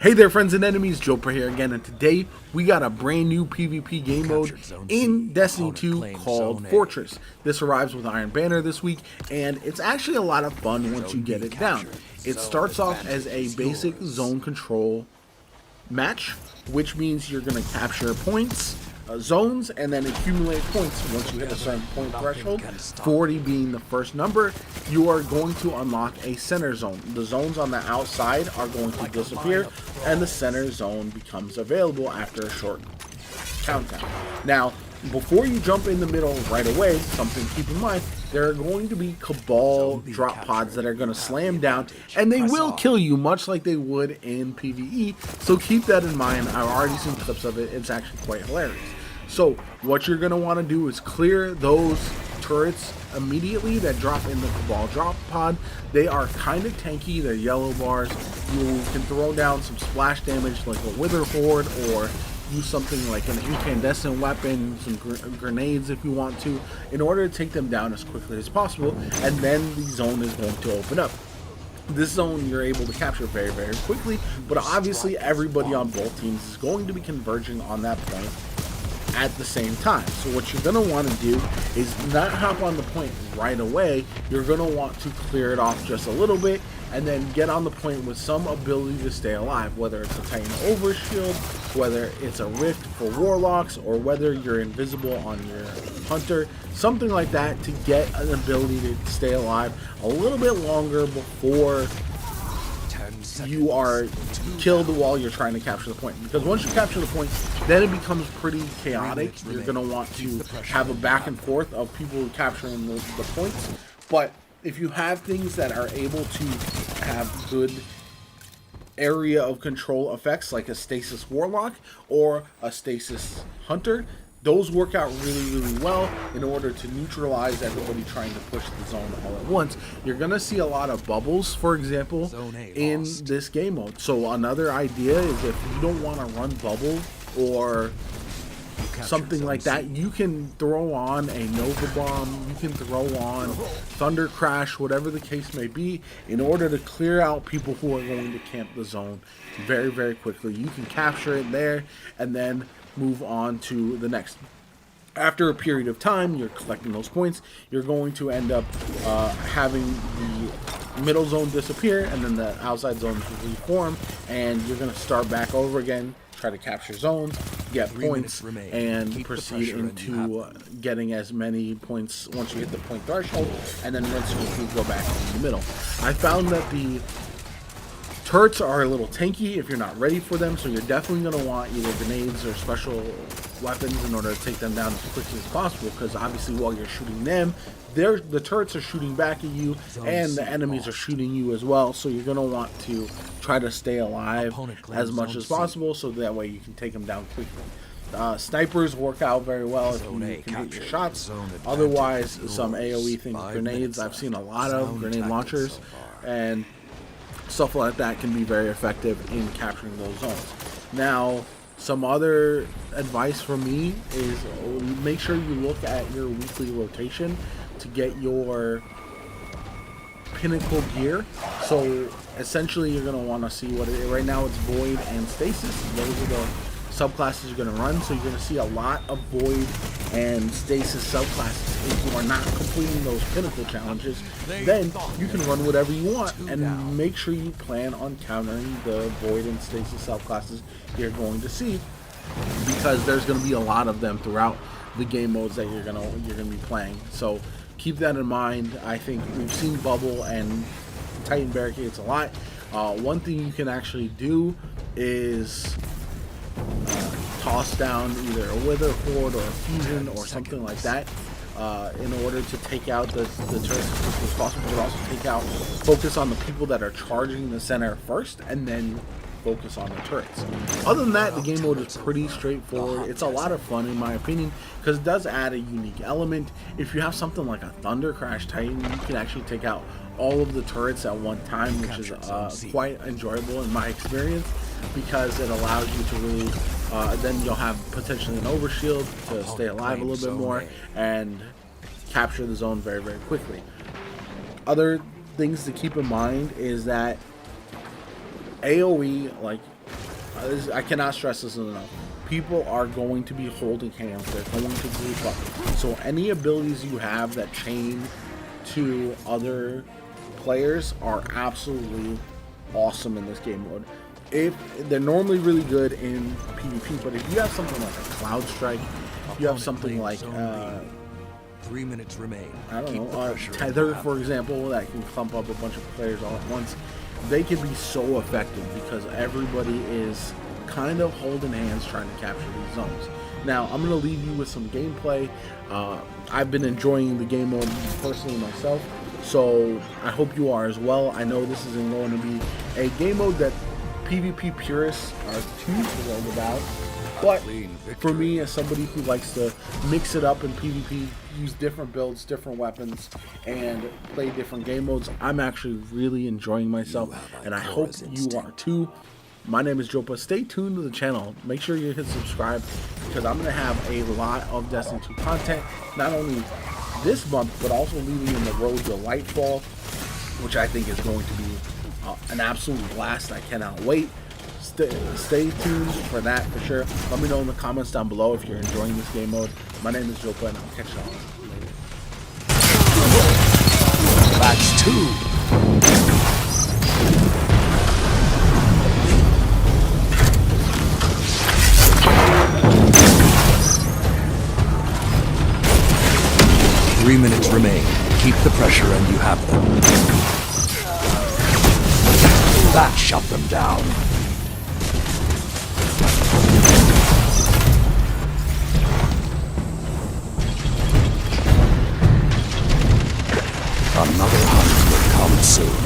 Hey there friends and enemies, JoPaWrites here again, and today we got a brand new PvP game mode in Destiny 2 called Fortress. This arrives with Iron Banner this week, and it's actually a lot of fun once you get it down. It starts off as a basic zone control match, which means you're going to capture points, zones, and then accumulate points. Once you hit a certain point threshold, 40 being the first number, you are going to unlock a center zone. The zones on the outside are going to disappear, and the center zone becomes available after a short countdown. Now, before you jump in the middle right away, something to keep in mind, there are going to be Cabal drop pods that are going to slam down, and they will kill you much like they would in PvE, so keep that in mind. I've already seen clips of it. It's actually quite hilarious. So what you're going to want to do is clear those turrets immediately that drop in the Cabal drop pod. They are kind of tanky. They're yellow bars. You can throw down some splash damage like a Wither Horde, or use something like an incandescent weapon, some grenades if you want to, in order to take them down as quickly as possible, and then the zone is going to open up. This zone you're able to capture very, very quickly, but obviously everybody on both teams is going to be converging on that point at the same time. So what you're going to want to do is not hop on the point right away. You're going to want to clear it off just a little bit, and then get on the point with some ability to stay alive, whether it's a Titan Overshield, whether it's a Rift for Warlocks, or whether you're invisible on your Hunter, something like that, to get an ability to stay alive a little bit longer before you are killed while you're trying to capture the point. Because once you capture the point, then it becomes pretty chaotic. You're going to want to have a back and forth of people capturing the points, but if you have things that are able to have good area of control effects, like a Stasis Warlock or a Stasis Hunter, those work out really, really well in order to neutralize everybody trying to push the zone all at once. You're going to see a lot of bubbles, for example, in this game mode. So another idea is, if you don't want to run bubble or something like that, you can throw on a Nova Bomb, you can throw on Thunder Crash, whatever the case may be, in order to clear out people who are going to camp the zone very, very quickly. You can capture it there and then move on to the next. After a period of time, you're collecting those points, you're going to end up having the middle zone disappear, and then the outside zones reform, and you're going to start back over again, try to capture zones, get points, and proceed into getting as many points once you hit the point threshold, and then once you go back in the middle. I found that the turrets are a little tanky if you're not ready for them, so you're definitely going to want either grenades or special weapons in order to take them down as quickly as possible, because obviously while you're shooting them, the turrets are shooting back at you, and the enemies are shooting you as well, so you're going to want to try to stay alive as much as possible, so that way you can take them down quickly. Snipers work out very well if you can hit your shots. Otherwise, some AoE things, grenades, I've seen a lot of grenade launchers, and stuff like that can be very effective in capturing those zones. Now, some other advice from me is make sure you look at your weekly rotation to get your pinnacle gear. So essentially you're going to want to see what it is. Right now it's Void and Stasis. Those are the subclasses you're going to run, so you're going to see a lot of Void and Stasis subclasses. If you are not completing those pinnacle challenges, then you can run whatever you want, and make sure you plan on countering the Void and Stasis subclasses you're going to see, because there's going to be a lot of them throughout the game modes that you're going to be playing. So keep that in mind. I think we've seen Bubble and Titan Barricades a lot. One thing you can actually do is toss down either a Wither Horde or a Fusion or something like that in order to take out the turrets as quickly as possible, but also focus on the people that are charging the center first, and then focus on the turrets. Other than that, the game mode is pretty straightforward. It's a lot of fun in my opinion, because it does add a unique element. If you have something like a Thunder Crash Titan, you can actually take out all of the turrets at one time, which is quite enjoyable in my experience, because it allows you to really then you'll have potentially an overshield to stay alive a little bit more and capture the zone very, very quickly. Other things to keep in mind is that AoE, like I cannot stress this enough. People are going to be holding hands. They're going to group up. So any abilities you have that chain to other players are absolutely awesome in this game mode. If they're normally really good in PvP, but if you have something like a Cloud Strike, you have something like 3 minutes remain. I don't know, Tether, for example, that can clump up a bunch of players all at once. They can be so effective because everybody is kind of holding hands trying to capture these zones. Now, I'm going to leave you with some gameplay. I've been enjoying the game mode personally myself, so I hope you are as well. I know this isn't going to be a game mode that PvP purists are too thrilled about, but for me, as somebody who likes to mix it up in PvP, use different builds, different weapons, and play different game modes, I'm actually really enjoying myself, and I hope you are too. My name is JoPa. Stay tuned to the channel. Make sure you hit subscribe because I'm going to have a lot of Destiny 2 content, not only this month, but also leading in the road to Lightfall, which I think is going to be an absolute blast. I cannot wait. Stay tuned for that for sure. Let me know in the comments down below if you're enjoying this game mode. My name is JoPa, and I'll catch y'all later. That's 2. 3 minutes remain. Keep the pressure and you have them. That shut them down. Another hunt will come soon.